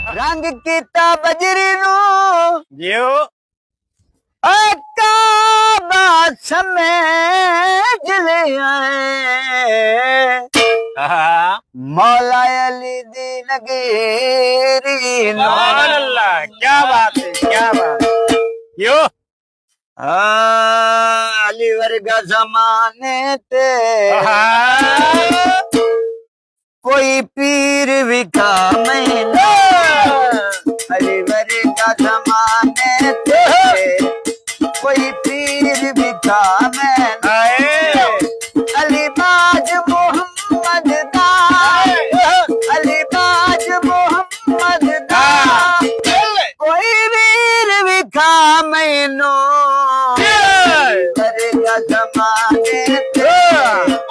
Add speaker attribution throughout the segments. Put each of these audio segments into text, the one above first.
Speaker 1: रंग कीता बजरी नू
Speaker 2: जियो
Speaker 1: काबा समेत ले आए मौला अली दी नगेरी
Speaker 2: सुभान अल्लाह, क्या बात है, क्या बात है। यो
Speaker 1: अली वर्गा जमाने ते कोई पीर विका मैंने अली वर्गा जमाने ते कोई पीर विका मैंने अली बाज मोहम्मद दा अली बाज मोहम्मद दा कोई वीर विका मैनो वर्गा जमाने ते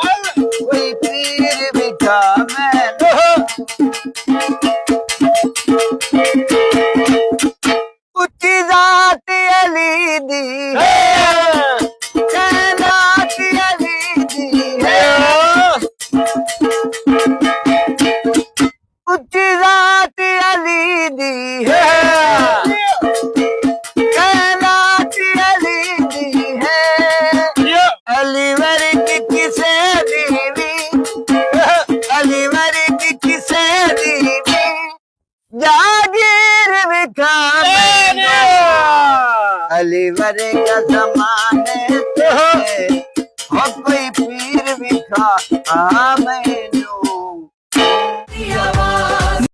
Speaker 1: कोई पीर विका मैनो उच्ची जात अली दी कैनात अली दी उच्ची जात अली दी कैनात अली दी है अली वर्ग किसे दीवी अली वर्ग किसे दीवी जागीर विखा अली वर्ग जमाने ते हो कोई पीर विखा मैं